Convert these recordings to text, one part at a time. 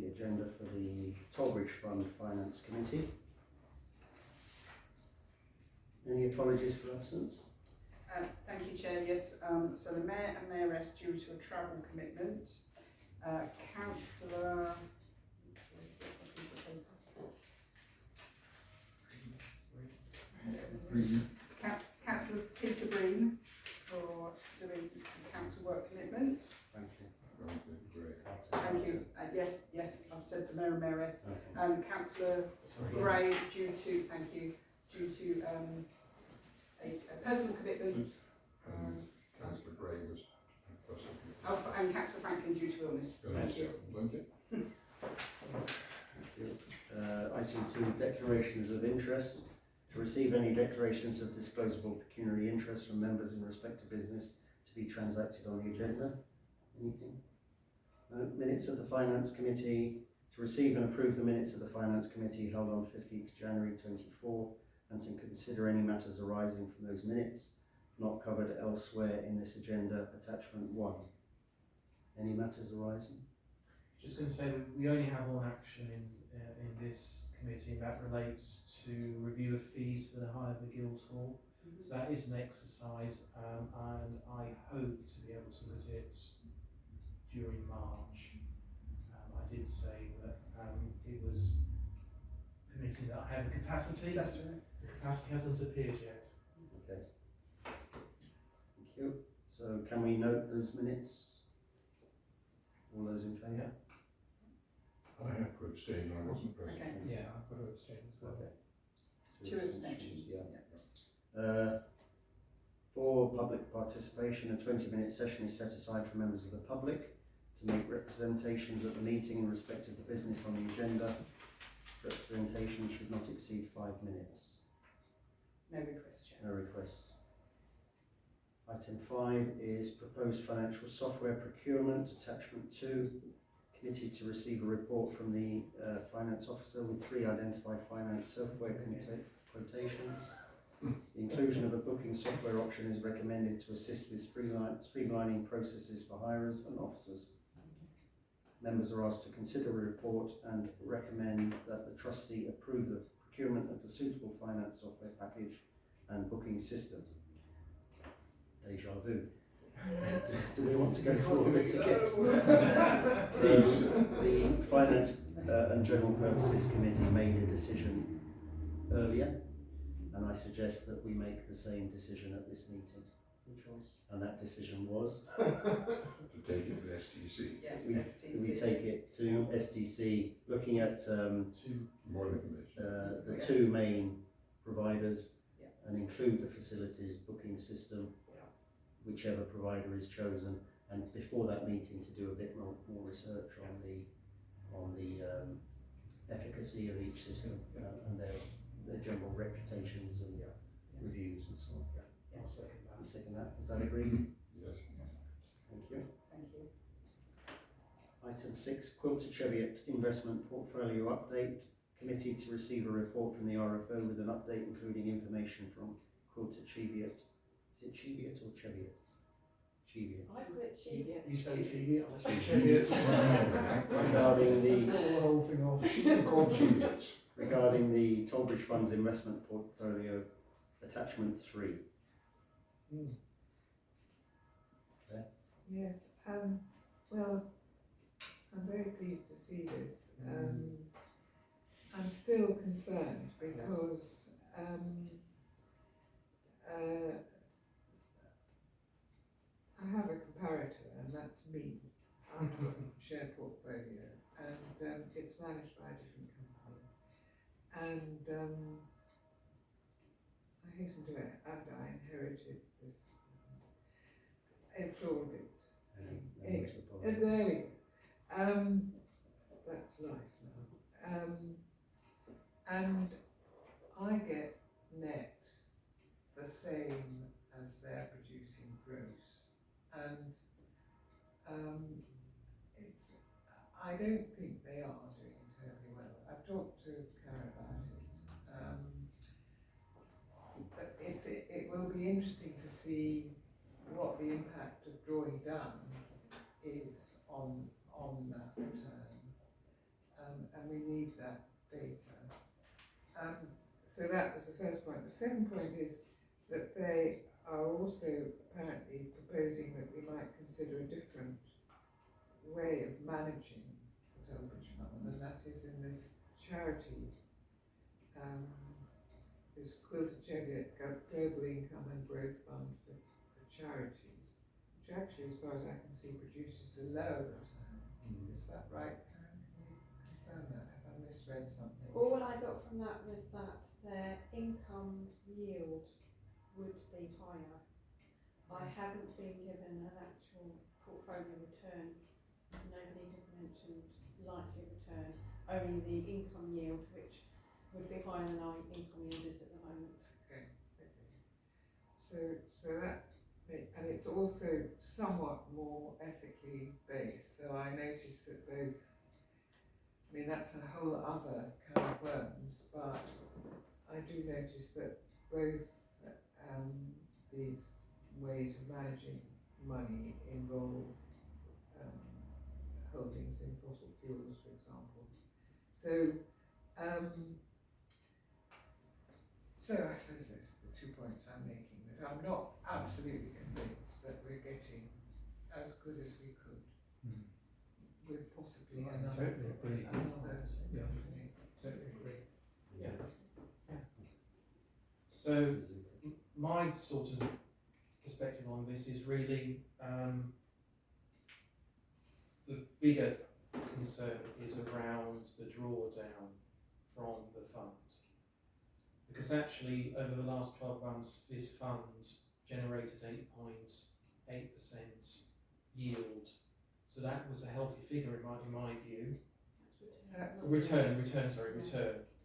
agenda for the Tollbridge Fund Finance Committee. Any apologies for absence? Thank you, Chair. Yes, so the Mayor and Mayoress due to a travel commitment. Councillor Councillor Peter Breen for doing some council work commitments. Thank you. Thank you. Yes, I've said the Mayor and Mayoress. Okay. Councillor Gray due to a personal commitment. Councillor Gray was And Councillor Franklin due to illness. Thank you. Thank you. Thank you. Item 2, declarations of interest. To receive any declarations of disclosable pecuniary interest from members in respect to business to be transacted on the agenda. Anything? No. Minutes of the Finance Committee. To receive and approve the minutes of the Finance Committee held on 15th January 24 and to consider any matters arising from those minutes not covered elsewhere in this agenda, attachment 1. Any matters arising? Just going to say that we only have one action in this committee, and that relates to review of fees for the hire of the Guildhall. So that is an exercise, and I hope to be able to look at it during March. I did say that it was permitting that I have a capacity. That's right. The capacity hasn't appeared yet. Okay. Thank you. So can we note those minutes? All those in favour? I have to abstain, I wasn't present. Okay. Yeah, I've got to abstain as well. Okay. 2 abstentions. Yeah. For public participation, a 20-minute session is set aside for members of the public to make representations at the meeting in respect of the business on the agenda. Representation should not exceed 5 minutes. No request, Chair. No requests. Item 5 is proposed financial software procurement, attachment 2. Committee to receive a report from the Finance Officer with 3 identified finance software quotations. The inclusion of a booking software option is recommended to assist with streamlining processes for hirers and officers. Members are asked to consider a report and recommend that the trustee approve the procurement of the suitable finance software package and booking system. Deja vu. Do we want to go through all this again? So the Finance and General Purposes Committee made a decision earlier, and I suggest that we make the same decision at this meeting. Which was? And that decision was? To take it to the STC. Yeah, STC. We take it to STC, looking at More information. the 2 main providers, Yeah. and include the facilities booking system, whichever provider is chosen, and before that meeting to do a bit more research on the efficacy of each system and their general reputations and reviews and so on. I'll second that. You second that? Is that agreed? Yes. Thank you. Thank you. Item 6, Quilter Cheviot investment portfolio update. Committee to receive a report from the RFO with an update including information from Quilter Cheviot. Is it Cheviot or Cheviot? Cheviot. I call it Cheviot. You say Cheviot, I say Cheviot. Regarding Let's call the whole thing off. Sheep are called Cheviot. regarding the Tollbridge Fund's investment portfolio, attachment 3. Yes, well, I'm very pleased to see this. I'm still concerned because I have a comparator, and that's me. I have a share portfolio, and it's managed by a different company. And I hasten to add, I inherited this. It's all a bit. Anyway, there we go. That's life now. And I get net the same as they're producing gross. And I don't think they are doing terribly well. I've talked to Karen about it. But it will be interesting to see what the impact of drawing down is on that return. and we need that data. So that was the first point. The second point is that they are also apparently proposing that we might consider a different way of managing the Delbridge Fund, and that is in this charity, this Quilter Cheviot Global Income and Growth Fund for charities, which actually, as far as I can see, produces a lower return. Is that right, Karen? Can you confirm that? Have I misread something? All I got from that was that their income yield would be higher. I haven't been given an actual portfolio return. Nobody has mentioned likely return, only the income yield, which would be higher than our income yield is at the moment. Okay. So that, and it's also somewhat more ethically based, though I noticed that both, I mean, that's a whole other kind of worms, but I do notice that both these ways of managing money involve holdings in fossil fuels, for example. So I suppose those are the 2 points I'm making, that I'm not absolutely convinced that we're getting as good as we could with possibly I totally agree. another Yeah. company. Totally agree. Yeah. So my sort of perspective on this is really the bigger concern is around the drawdown from the fund. Because actually, over the last 12 months, this fund generated 8.8% yield. So that was a healthy figure in my view. That's Return.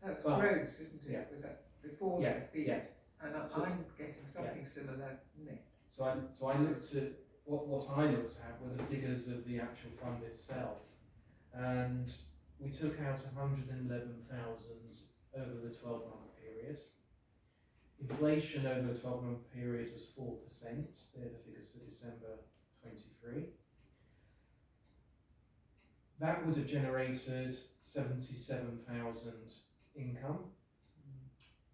That's But- gross, isn't it? yeah. With that before Yeah, the fee, yeah. and So- I'm getting something similar net. So I looked at what I looked at were the figures of the actual fund itself, and we took out 111,000 over the 12-month period. Inflation over the 12-month period was 4%. They're the figures for December 23. That would have generated 77,000 income.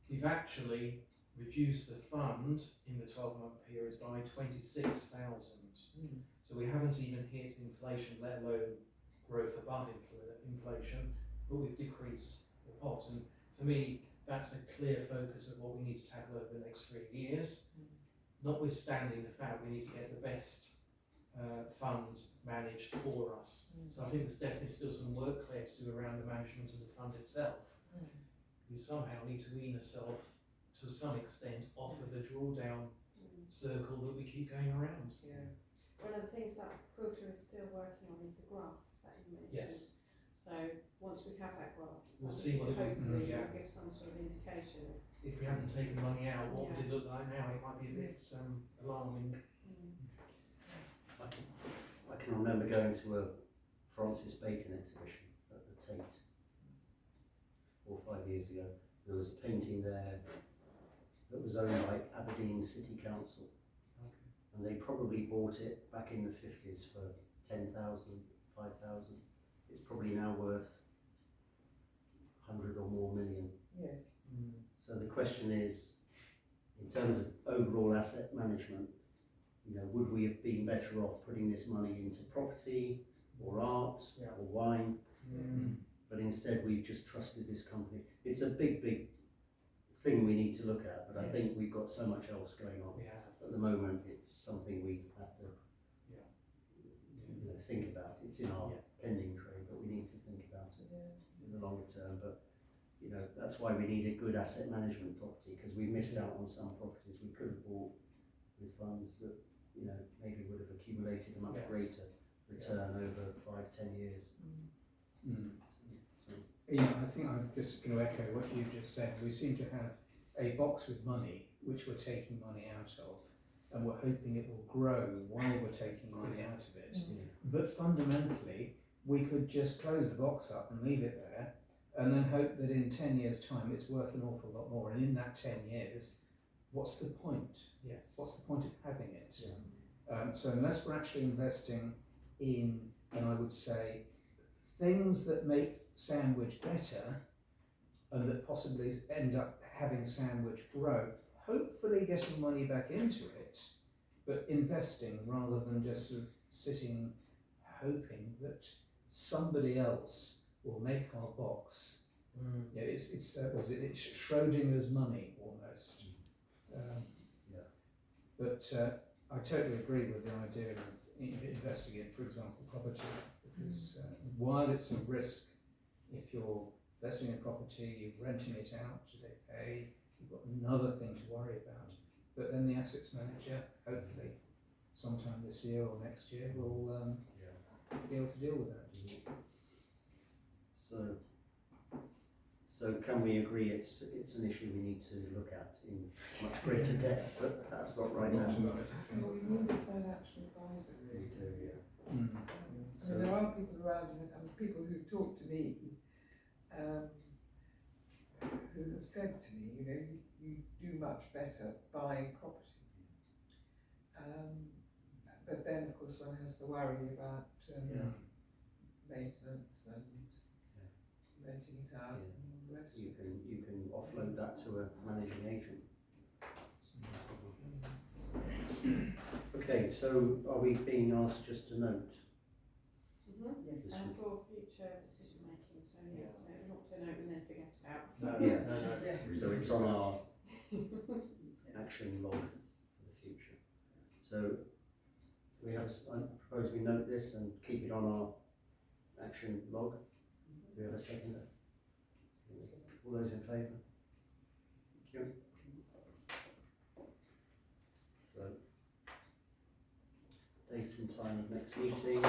We've actually reduced the fund in the 12-month period by 26,000. So we haven't even hit inflation, let alone growth above inflation, but we've decreased the pot. And for me, that's a clear focus of what we need to tackle over the next 3 years, notwithstanding the fact we need to get the best fund managed for us. So I think there's definitely still some work clear to do around the management of the fund itself. We somehow need to wean ourselves to some extent off of the drawdown circle that we keep going around. Yeah. One of the things that Quilter is still working on is the graph that you mentioned. Yes. So once we have that graph, We'll see what it will- hopefully yeah. will give some sort of indication. If we hadn't taken money out, what would Yeah. it look like now? It might be a bit alarming. I can remember going to a Francis Bacon exhibition at the Tate 4 or 5 years ago. There was a painting there that was owned by Aberdeen City Council, and they probably bought it back in the 50s for 10,000, 5,000. It's probably now worth 100 or more million. Yes. So the question is, in terms of overall asset management, would we have been better off putting this money into property or art or wine? But instead we've just trusted this company. It's a big thing we need to look at, but I think we've got so much else going on. We have. At the moment, it's something we have to think about. It's in our pending trade, but we need to think about it in the longer term. But that's why we need a good asset management property, because we missed out on some properties we could have bought with funds that maybe would have accumulated a much greater return over 5-10 years. So, Yeah, I think I'm just going to echo what you just said. We seem to have a box with money, which we're taking money out of, and we're hoping it will grow while we're taking money out of it. But fundamentally, we could just close the box up and leave it there, and then hope that in 10 years' time it's worth an awful lot more. And in that 10 years, what's the point? Yes. What's the point of having it? So unless we're actually investing in, and I would say, things that make Sandwich better and that possibly end up having Sandwich grow, hopefully getting money back into it, but investing rather than just sort of sitting hoping that somebody else will make our box. Yeah, it's Schrodinger's money almost. But I totally agree with the idea of investing in, for example, property, because while it's a risk, if you're investing in property, you're renting it out, they pay, you've got another thing to worry about. But then the assets manager, hopefully, sometime this year or next year, will be able to deal with that. So can we agree it's an issue we need to look at in much greater depth, but perhaps not right now? Not tonight. Well, we need a financial advisor, We really. do, yeah. So there are people around, and people who've talked to me, who have said to me, you know, you do much better buying property. But then, of course, one has to worry about maintenance and renting it out and all the rest. You can offload that to a managing agent. Okay, so are we being asked just to note? Yes. This And would- for future decision making, so yes, not to note and then forget about. Yeah. So it's on our action log for the future. So we have, I propose we note this and keep it on our action log. Do we have a seconder? All those in favour? Thank you. So, date and time of next meeting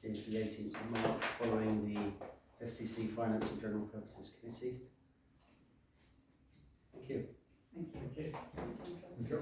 is the 18th of March, following the STC Finance and General Purposes Committee. Thank you. Thank you. Thank you.